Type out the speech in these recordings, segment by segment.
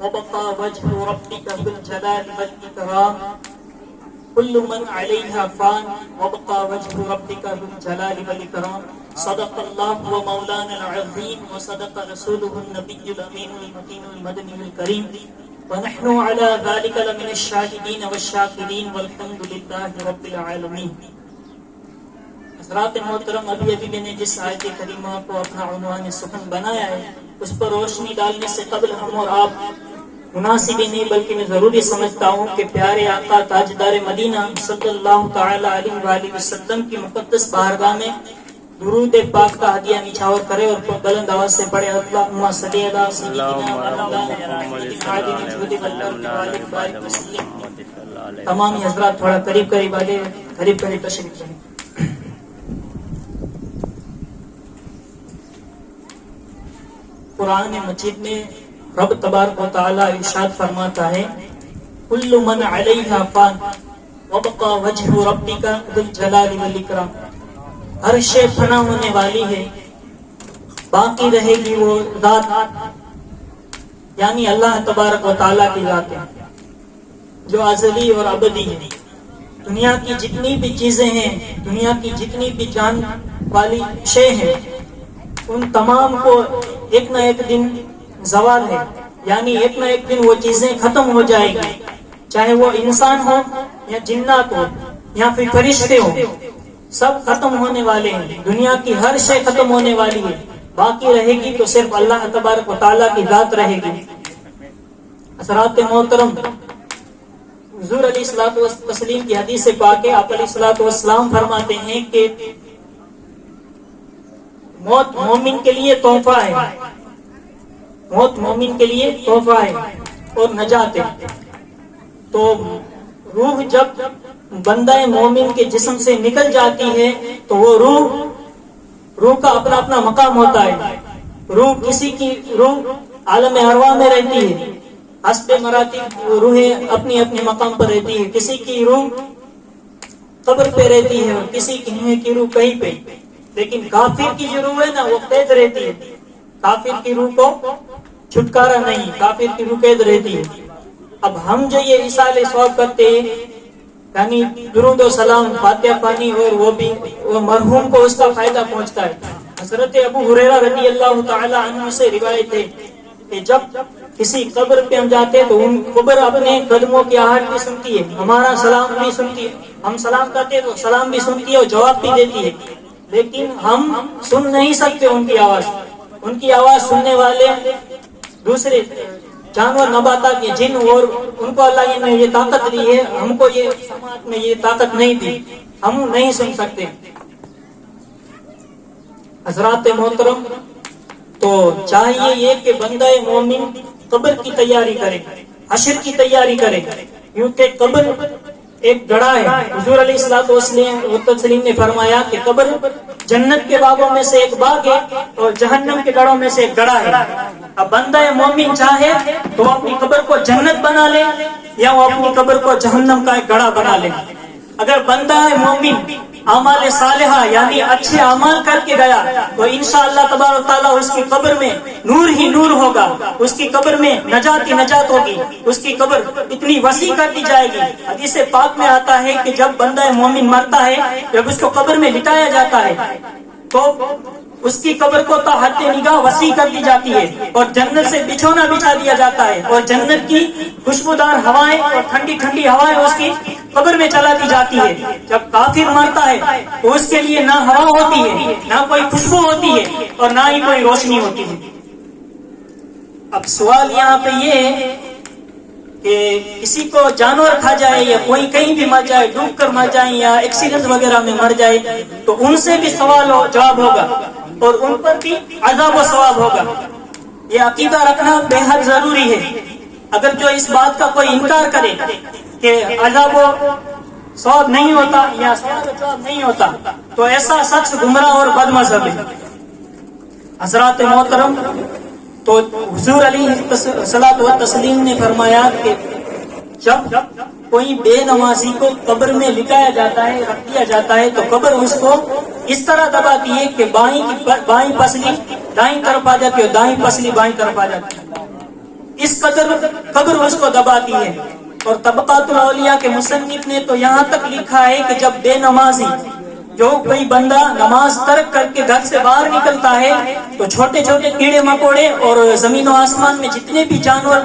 وبقى وجه ربك ذو الجلال والإكرام كل من عليها فان وبقى وجه ربك ذو الجلال والإكرام صدق الله ومولانا العظيم وصدق رسوله النبي الأمين المتين المدني الكريم ونحن على ذلك لمن الشاهدين والشاكرين والحمد لله رب العالمين. حضرات محترم، ابھی میں نے جس آیت کریمہ کو اپنا عنوان سخن بنایا ہے اس پر روشنی ڈالنے سے قبل ہم اور آپ مناسب ہی نہیں بلکہ میں ضروری سمجھتا ہوں کہ پیارے آقا تاجدار مدینہ صلی اللہ تعالی علیہ وآلہ وسلم کی مقدس بارگاہ میں درود پاک کا ہدیہ نچھاور کرے اور بلند آواز سے پڑھے اللہم صلی علی سیدنا محمد. تمام حضرات تھوڑا قریب قریب آگے قریب قریب تشریف کریں. قرآن مجید میں رب تبارک و تعالی ارشاد فرماتا ہے کل من علیہا فان وبقى وجہ ربک ذو الجلال والاکرام. ہر شے فنا ہونے والی ہے، باقی رہے گی وہ ذات، یعنی اللہ تبارک و تعالی کی ذات ہے جو ازلی اور ابدی ہے. دنیا کی جتنی بھی چیزیں ہیں، دنیا کی جتنی بھی جان والی شے ہیں، ان تمام کو ایک نہ ایک دن زوال ہے، یعنی ایک نہ ایک دن وہ چیزیں ختم ہو جائے گی، چاہے وہ انسان ہو یا جنات ہو یا پھر فرشتے ہو، سب ختم ہونے والے ہیں. دنیا کی ہر شے ختم ہونے والی ہے، باقی رہے گی تو صرف اللہ تبارک و تعالیٰ کی ذات رہے گی. حضرات محترم، حضور علیہ الصلوۃ والتسلیم کی حدیث پاک ہے، آپ علیہ الصلوۃ والسلام فرماتے ہیں کہ موت مومن کے لیے تحفہ ہے، موت مومن کے لیے تحفہ ہے اور نجات ہے. تو روح جب بندہ مومن کے جسم سے نکل جاتی ہے تو وہ روح کا اپنا اپنا مقام ہوتا ہے. روح کسی کی روح عالم ارواح میں رہتی ہے، حسب مراتب روحیں اپنی اپنے مقام پر رہتی ہے. کسی کی روح قبر پہ رہتی ہے اور کسی کی روح کہیں پہ. لیکن کافر کی جو روح ہے نا وہ قید رہتی ہے، کافر کی روح کو چھٹکارا نہیں، کافر کی روح قید رہتی ہے. اب ہم جو یہ اصال ثواب کرتے ہیں، یعنی درود و سلام فاتحہ پانی، اور وہ بھی وہ مرحوم کو اس کا فائدہ پہنچتا ہے. حضرت ابو ہریرہ رضی اللہ تعالی عنہ سے روایت ہے کہ جب کسی قبر پہ ہم جاتے تو ان قبر اپنے قدموں کی آہٹ بھی سنتی ہے، ہمارا سلام بھی سنتی ہے، ہم سلام کرتے تو سلام بھی سنتی ہے اور جواب بھی دیتی ہے. لیکن ہم سن نہیں سکتے ان کی آواز. ان کی آواز سننے والے دوسرے جانور، نباتات، یہ جن، اور ان کو اللہ نے یہ طاقت دی ہے، ہم کو یہ سماعت میں یہ طاقت نہیں دی، ہم نہیں سن سکتے. حضرات محترم، تو چاہیے یہ کہ بندہ مومن قبر کی تیاری کرے، حشر کی تیاری کرے، کیونکہ قبر ایک گڑھا ہے. حضور علیہ الصلوۃ والتسلیم نے فرمایا کہ قبر جنت کے باغوں میں سے ایک باغ ہے اور جہنم کے گڑھوں میں سے ایک گڑھا ہے. اب بندہ مومن چاہے تو وہ اپنی قبر کو جنت بنا لے یا وہ اپنی قبر کو جہنم کا ایک گڑھا بنا لے. اگر بندہ مومن اعمال صالحہ یعنی اچھے اعمال کر کے گیا تو انشاءاللہ تبارک و تعالیٰ اس کی قبر میں نور ہی نور ہوگا، اس کی قبر میں نجات ہی نجات ہوگی، اس کی قبر اتنی وسیع کر دی جائے گی. حدیث پاک میں آتا ہے کہ جب بندہ مومن مرتا ہے، جب اس کو قبر میں لٹایا جاتا ہے تو اس کی قبر کو تحت نگاہ وسیع کر دی جاتی ہے اور جنت سے بچھونا بچھا دیا جاتا ہے اور جنت کی خوشبودار ہوائیں اور ٹھنڈی ٹھنڈی ہوائیں اس کی قبر میں چلا دی جاتی ہے. جب کافر مرتا ہے تو اس کے لیے نہ ہوا ہوتی ہے، نہ کوئی خوشبو ہوتی ہے اور نہ ہی کوئی روشنی ہوتی ہے. اب سوال یہاں پہ یہ ہے کہ کسی کو جانور کھا جائے یا کوئی کہیں بھی مر جائے، ڈوب کر مر جائے یا ایکسیڈنٹ وغیرہ میں مر جائے تو ان سے بھی سوال و جواب ہوگا اور ان پر بھی عذاب و ثواب ہوگا. یہ عقیدہ رکھنا بے حد ضروری ہے. اگر جو اس بات کا کوئی انکار کرے کہ عذاب و ثواب نہیں ہوتا یا سوال و جواب نہیں ہوتا تو ایسا شخص گمراہ اور بد مذہب ہے. حضرات محترم، تو حضور علیہ الصلوۃ والتسلیم نے فرمایا کہ جب کوئی بے نمازی کو قبر میں لٹایا جاتا ہے، رکھ دیا جاتا ہے تو قبر اس کو اس طرح دباتی ہے کہ بائیں پسلی دائیں طرف آ جاتی ہے اور دائیں پسلی بائیں طرف آ جاتی ہے. اس قدر قبر اس کو دباتی ہے. اور طبقات الاولیاء کے مصنف نے تو یہاں تک لکھا ہے کہ جب بے نمازی جو کوئی بندہ نماز ترک کر کے گھر سے باہر نکلتا ہے تو چھوٹے چھوٹے کیڑے مکوڑے اور زمین و آسمان میں جتنے بھی جانور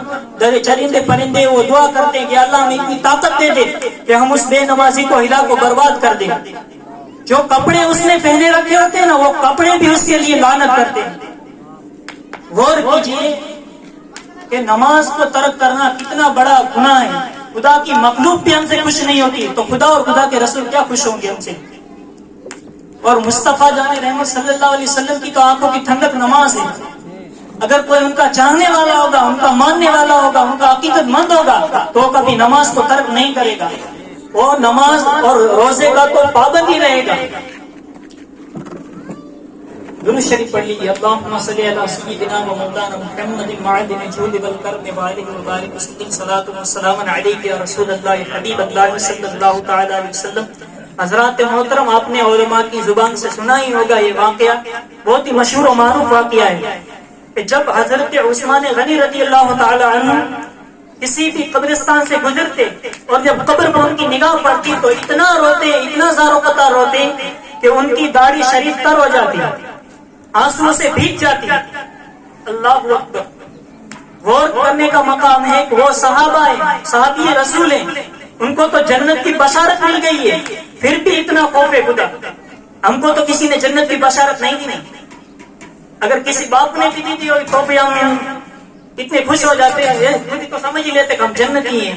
چرندے پرندے وہ دعا کرتے ہیں کہ اللہ ہمیں اتنی طاقت دے دے کہ ہم اس بے نمازی کو ہلاک و برباد کر دیں. جو کپڑے اس نے پہنے رکھے ہوتے ہیں نا وہ کپڑے بھی اس کے لیے لعنت کرتے ہیں. غور کیجیے کہ نماز کو ترک کرنا کتنا بڑا گناہ ہے. خدا کی مخلوق بھی ہم سے خوش نہیں ہوتی تو خدا اور خدا کے رسول کیا خوش ہوں گے ہم سے. اور مصطفیٰ جان رحمت صلی اللہ علیہ وسلم کی تو آنکھوں کی ٹھنڈک نماز ہے. اگر کوئی ان کا چاہنے والا ہوگا, ان کا ماننے والا ہوگا, ان کا حقیقت مند ہوگا تو کبھی نماز کو ترک نہیں کرے گا. وہ نماز اور روزے کا تو پابند ہی رہے گا. درود شریف پڑھ لیجیے. اللہم صلی علی سیدنا و مولانا محمد معدن الجود والکرم وآلہ وبارک وسلم. صلاۃ و سلام علیک یا رسول اللہ حبیب اللہ صلی اللہ تعالی علیہ وسلم. حضرات محترم, آپ نے علماء کی زبان سے سنا ہی ہوگا یہ واقعہ, بہت ہی مشہور و معروف واقعہ ہے کہ جب حضرت عثمان غنی رضی اللہ تعالی عنہ کسی بھی قبرستان سے گزرتے اور جب قبر پر ان کی نگاہ پڑتی تو اتنا روتے, اتنا زار و قطار روتے کہ ان کی داڑھی شریف تر ہو جاتی, آنسو سے بھیگ جاتی. اللہ اکبر. غور کرنے کا مقام ہے کہ وہ صحابہ ہیں, صحابی رسول ہیں, ان کو تو جنت کی بشارت مل گئی ہے, پھر بھی اتنا خوف خدا. ہم کو تو کسی نے جنت کی بشارت نہیں دی. اگر کسی باپ نے بھی دی تھی تو بھی ہم اتنے خوش ہو جاتے ہیں, تو سمجھ ہی لیتے کہ ہم جنتی ہیں.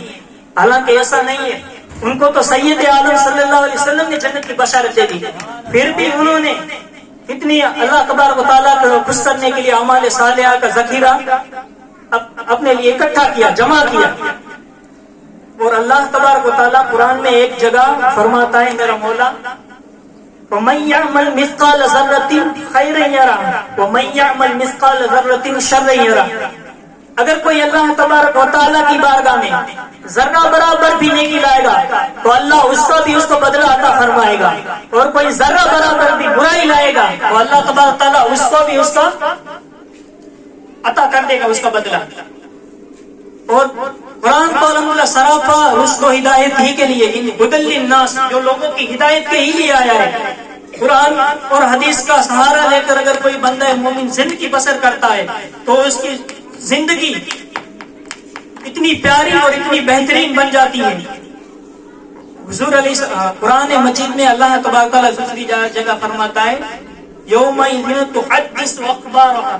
حالانکہ ایسا نہیں ہے. ان کو تو سید عالم صلی اللہ علیہ وسلم نے جنت کی بشارت دے دی, پھر بھی انہوں نے اتنی اللہ تبارک و تعالیٰ کو خوش کرنے کے لیے اعمال صالحہ کا ذخیرہ اپنے لیے اکٹھا کیا, جمع کیا. اور اللہ تبارک و تعالیٰ قرآن میں ایک جگہ فرماتا ہے, میرا مولا وَمَن يَعْمَلْ مِثْقَالَ ذَرَّةٍ خَيْرًا يَرَهُ وَمَن يَعْمَلْ مِثْقَالَ ذَرَّةٍ شَرًّا يَرَهُ. اگر کوئی اللہ تبارک و تعالیٰ کی بارگاہ میں ذرہ برابر بھی نیکی لائے گا تو اللہ اس کا بھی اس کو بدلہ عطا فرمائے گا, اور کوئی ذرہ برابر بھی برائی لائے گا تو اللہ تبارک و تعالیٰ اس کو بھی اس کا عطا کر دے گا, اس کا بدلہ. اور قرآن کو الحمدللہ سراپا رشد و ہدایت ہی کے لیے, ہدی للناس, جو لوگوں کی ہدایت کے ہی لیے آیا ہے. قرآن اور حدیث کا سہارا لے کر اگر کوئی بندہ مومن زندگی بسر کرتا ہے تو اس کی زندگی اتنی پیاری اور اتنی بہترین بن جاتی ہے. حضور علیہ قرآن مجید میں اللہ تبارک تعالیٰ دوسری جگہ فرماتا ہے یومئذ تحدث اخبارها,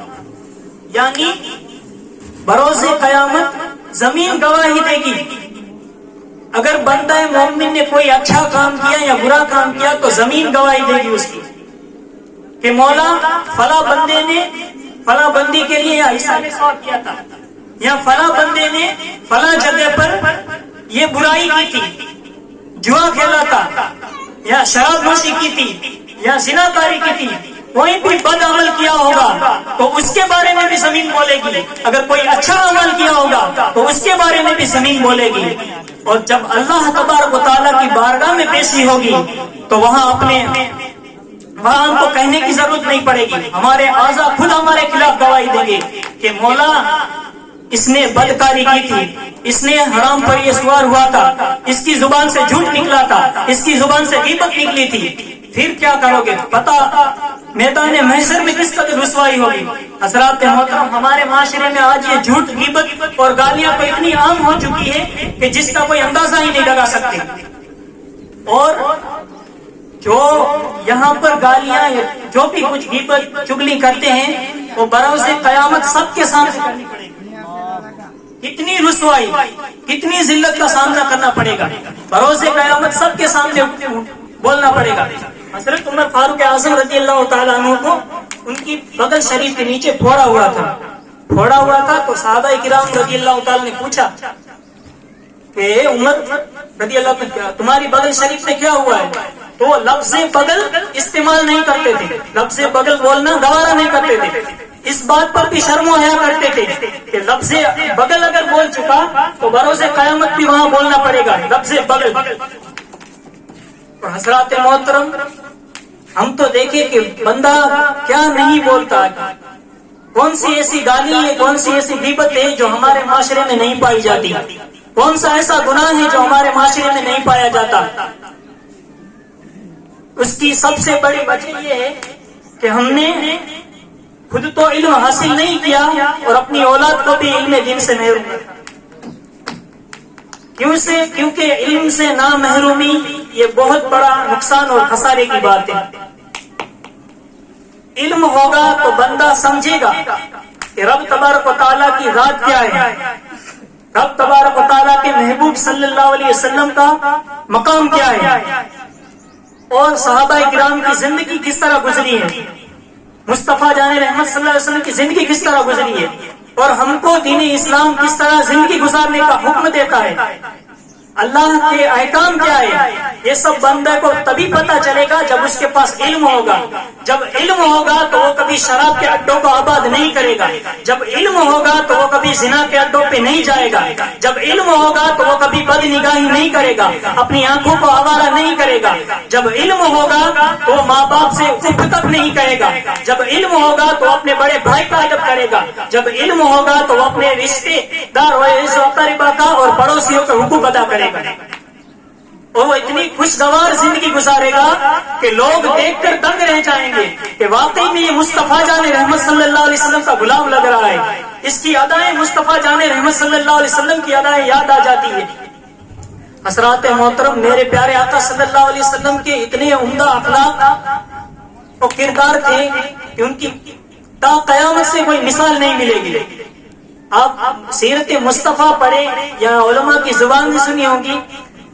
یعنی بروز قیامت زمین گواہی دے گی. اگر بندہ مومن نے کوئی اچھا کام کیا یا برا کام کیا تو زمین گواہی دے گی اس کی کہ مولا فلاں بندے نے فلاں بندی کے لیے یا حصہ ثواب کیا تھا, یا فلاں بندے نے فلاں جگہ پر یہ برائی کی تھی, جوا کھیلا تھا, یا شراب نوشی کی تھی, یا زنا کاری کی تھی, کوئی بھی بد عمل کیا ہوگا تو اس کے بارے میں بھی زمین بولے گی. اگر کوئی اچھا عمل کیا ہوگا تو اس کے بارے میں بھی زمین بولے گی. اور جب اللہ تبارک و تعالیٰ کی بارگاہ میں پیشی ہوگی تو وہاں ہم کو کہنے کی ضرورت نہیں پڑے گی, ہمارے اعضاء خود ہمارے خلاف گواہی دیں گے کہ مولا اس نے بدکاری کی تھی, اس نے حرام پر یہ سوار ہوا تھا, اس کی زبان سے جھوٹ نکلا تھا, اس کی زبان سے غیبت نکلی تھی. پھر کیا کرو گے؟ پتا میدان محشر میں کس قدر رسوائی ہوگی. حضرات محترم, ہمارے معاشرے میں آج یہ جھوٹ غیبت اور گالیاں تو اتنی عام ہو چکی ہے کہ جس کا کوئی اندازہ ہی نہیں لگا سکتے. اور جو یہاں پر گالیاں جو بھی کچھ غیبت چگلی کرتے ہیں وہ بروز قیامت سب کے سامنے کرنی پڑے گی. کتنی رسوائی, کتنی ذلت کا سامنا کرنا پڑے گا, بروز قیامت سب کے سامنے بولنا پڑے گا. حضرت عمر فاروق اعظم رضی اللہ تعالیٰ عنہ کو ان کی بغل شریف کے نیچے پھوڑا ہوا تھا تو صحابہ کرام رضی اللہ تعالیٰ نے پوچھا کہ عمر رضی اللہ تعالیٰ تمہاری بغل شریف میں کیا ہوا ہے؟ تو وہ لفظ بغل استعمال نہیں کرتے تھے, لفظ بغل بولنا گوارا نہیں کرتے تھے. اس بات پر بھی شرم و حیا کرتے تھے کہ لفظ بغل اگر بول چکا تو بروز قیامت بھی وہاں بولنا پڑے گا لفظ بغل. اور حضرات محترم, ہم تو دیکھیں کہ بندہ کیا نہیں بولتا, کون سی ایسی گالی ہے، کون سی ایسی غیبت ہے جو ہمارے معاشرے میں نہیں پائی جاتی؟ کون سا ایسا گناہ ہے جو ہمارے معاشرے میں نہیں پایا جاتا؟ اس کی سب سے بڑی وجہ یہ ہے کہ ہم نے خود تو علم حاصل نہیں کیا اور اپنی اولاد کو بھی علم دین سے محروم کیا۔ کیونکہ علم سے نامحرومی یہ بہت بڑا نقصان اور خسارے کی بات ہے۔ علم ہوگا تو بندہ سمجھے گا کہ رب تبارک و تعالیٰ کی ذات کیا ہے، رب تبارک و تعالیٰ کے محبوب صلی اللہ علیہ وسلم کا مقام کیا ہے، اور صحابہ کرام کی زندگی کس طرح گزری ہے، مصطفیٰ جان رحمت صلی اللہ علیہ وسلم کی زندگی کس طرح گزری ہے، اور ہم کو دین اسلام کس طرح زندگی گزارنے کا حکم دیتا ہے، اللہ کے احکام کیا ہے، یہ سب بندے کو تبھی پتہ چلے گا جب اس کے پاس علم ہوگا۔ جب علم ہوگا تو وہ کبھی شراب کے اڈوں کو آباد نہیں کرے گا، جب علم ہوگا تو وہ کبھی زنا کے اڈوں پہ نہیں جائے گا، جب علم ہوگا تو وہ کبھی بد نگاہی نہیں کرے گا، اپنی آنکھوں کو آوارہ نہیں کرے گا، جب علم ہوگا تو وہ ماں باپ سے اف تک نہیں کرے گا، جب علم ہوگا تو اپنے بڑے بھائی کا ادب کرے گا، جب علم ہوگا تو وہ اپنے رشتے دار اقاربہ کا اور پڑوسیوں کا حقوق ادا کرے گا، اور وہ اتنی خوشگوار زندگی گزارے گا کہ لوگ دیکھ کر دنگ رہ جائیں گے کہ واقعی میں یہ مصطفیٰ جان رحمت صلی اللہ علیہ وسلم کا غلام لگ رہا ہے، اس کی ادائیں مصطفیٰ جان رحمت صلی اللہ علیہ وسلم کی ادائیں یاد آ جاتی ہے۔ حضرات محترم، میرے پیارے آقا صلی اللہ علیہ وسلم کے اتنے عمدہ اخلاق اور کردار تھے کہ ان کی تا قیامت سے کوئی مثال نہیں ملے گی۔ آپ سیرت مصطفیٰ پڑھیں یا علماء کی زبان میں سنی ہوگی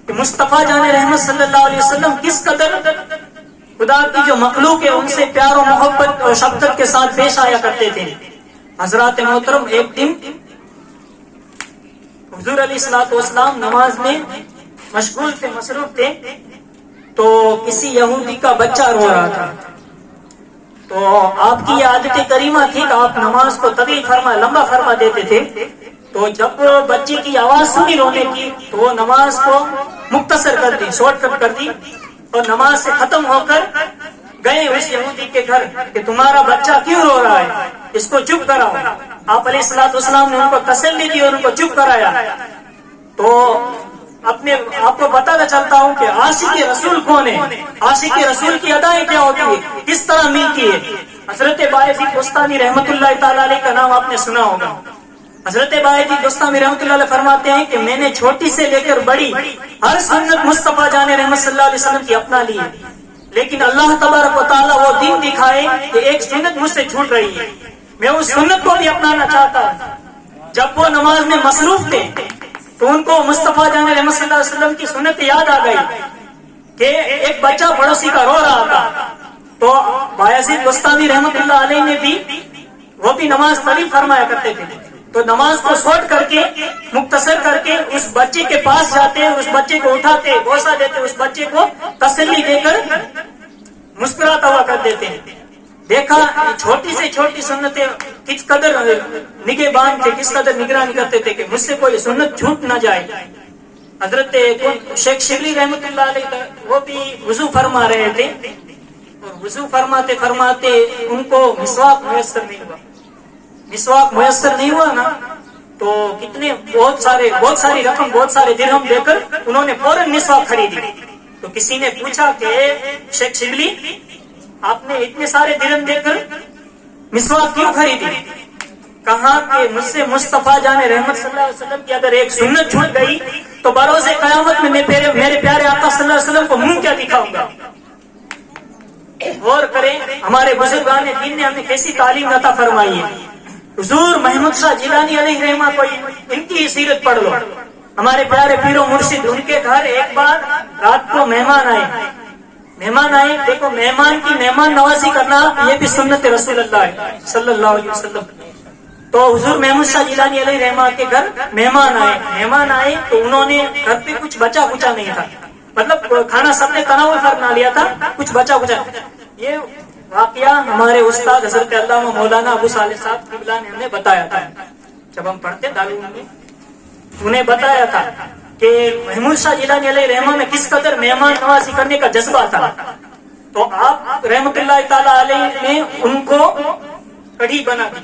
کہ مصطفیٰ جان رحمت صلی اللہ علیہ وسلم کس قدر خدا کی جو مخلوق ہے ان سے پیار و محبت اور شفقت کے ساتھ پیش آیا کرتے تھے۔ حضرات محترم، ایک دن حضور علیہ الصلوۃ والسلام نماز میں مشغول تھے، مصروف تھے، تو کسی یہودی کا بچہ رو رہا تھا۔ تو آپ کی یہ عادت کریمہ تھی کہ آپ نماز کو طویل لمبا فرما دیتے تھے، تو جب بچے کی آواز سنی رونے کی تو وہ نماز کو مختصر کر دی، شارٹ کٹ کر دی، اور نماز سے ختم ہو کر گئے اس یہودی کے گھر کہ تمہارا بچہ کیوں رو رہا ہے، اس کو چپ کراؤ۔ آپ علیہ الصلوۃ والسلام نے ان کو تسلی دی اور ان کو چپ کرایا۔ تو اپنے آپ کو بتانا چاہتا ہوں کہ عاشق رسول کون ہے، عاشق رسول کی ادائیں کیا ہوتی ہے، کس طرح ملتی ہے۔ حضرت بایزید بستامی رحمت اللہ تعالی علیہ کا نام آپ نے سنا ہوگا۔ حضرت بایزید بستامی رحمت اللہ علیہ فرماتے ہیں کہ میں نے چھوٹی سے لے کر بڑی ہر سنت مصطفیٰ جان رحمت صلی اللہ علیہ وسلم کی اپنا لی، لیکن اللہ تبارک و تعالیٰ وہ دن دکھائے کہ ایک سنت مجھ سے چھوٹ رہی ہے، میں اس سنت کو بھی اپنانا چاہتا ہوں۔ جب وہ نماز میں مصروف تھے تو ان کو مصطفیٰ جان رحمت صلی اللہ علیہ وسلم کی سنت یاد آ گئی کہ ایک بچہ پڑوسی کا رو رہا تھا، تو بایزید بستامی رحمت اللہ علیہ نے بھی وہ بھی نماز طویل فرمایا کرتے تھے، تو نماز کو شارٹ کر کے مختصر کر کے اس بچے کے پاس جاتے، اس بچے کو اٹھاتے، بوسہ دیتے، اس بچے کو تسلی دے کر مسکراتا ہوا کر دیتے ہیں۔ دیکھا چھوٹی سے چھوٹی سنتیں کس قدر نگہبان تھے، کس قدر نگرانی کرتے تھے کہ مجھ سے کوئی سنت چھوٹ نہ جائے۔ حضرت شیخ شبلی رحمت اللہ علیہ وہ بھی وضو فرما رہے تھے، اور وضو فرماتے فرماتے ان کو مسواک میسر نہیں ہوا۔ مسواک میسر نہیں ہوا نا تو کتنے بہت ساری رقم، بہت سارے درہم دے کر انہوں نے فوراً مسواک خریدی۔ تو کسی نے پوچھا کہ شیخ شبلی آپ نے اتنے سارے درہم دے کر مسواک کیوں خریدی؟ کہا کہ مجھ سے مصطفیٰ جان رحمت صلی اللہ علیہ وسلم کی اگر ایک سنت چھوٹ گئی تو بروز قیامت میں میرے پیارے آقا صلی اللہ علیہ وسلم کو منہ کیا دکھاؤں گا۔ غور کریں ہمارے بزرگان دین نے ہمیں کیسی تعلیم عطا فرمائی ہے۔ حضور محمد شاہ جیلانی علیہ رحمہ کو ان کی سیرت پڑھ لو، ہمارے پیارے پیر و مرشد، ان کے گھر ایک بار رات کو مہمان آئے، دیکھو مہمان کی مہمان نوازی کرنا یہ بھی سنت رسول اللہ ہے صلی اللہ علیہ وسلم۔ تو حضور محمد شاہ جیلانی علیہ رحمہ کے گھر مہمان آئے تو انہوں نے گھر پہ کچھ بچا کچا نہیں تھا، مطلب کھانا سب نے تناول فرما لیا تھا، کچھ بچا کچا۔ یہ واقعہ ہمارے استاد حضرت علامہ مولانا ابو صالح صاحب قبلہ نے ہمیں بتایا تھا، جب ہم پڑھتے دارالعلوم میں انہیں بتایا تھا کہ محمود شاہ جیلانی علیہ رحمہ میں کس قدر مہمان نوازی کرنے کا جذبہ تھا۔ تو آپ رحمت اللہ تعالی علیہ نے ان کو کڑھی بنا دی،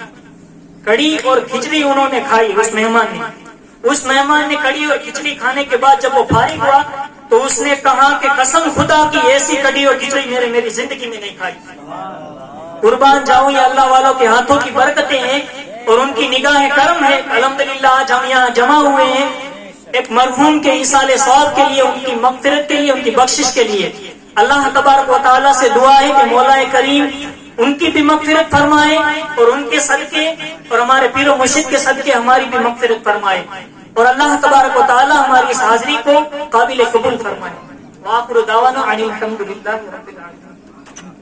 کڑی اور کھچڑی انہوں نے کھائی اس مہمان نے کڑی اور کھچڑی کھانے کے بعد جب وہ فارغ ہوا تو اس نے کہا کہ قسم خدا کی ایسی کڑی اور کھچڑی میری زندگی میں نہیں کھائی. قربان جاؤں یہ اللہ والوں کے ہاتھوں کی برکتیں ہیں اور ان کی نگاہ کرم ہے. الحمدللہ آج ہم یہاں جمع ہوئے ہیں ایک مرحوم کے ایصال ثواب کے لیے، ان کی مغفرت کے لیے، ان کی بخشش کے لیے. اللہ تبارک و تعالیٰ سے دعا ہے کہ مولا کریم ان کی بھی مغفرت فرمائے اور ان کے صدقے اور ہمارے پیر و مرشد کے صدقے ہماری بھی مغفرت فرمائے اور اللہ تبارک و تعالیٰ ہماری اس حاضری کو قابل قبول فرمائے. وآخر دعوانا ان الحمد للہ رب العالمین.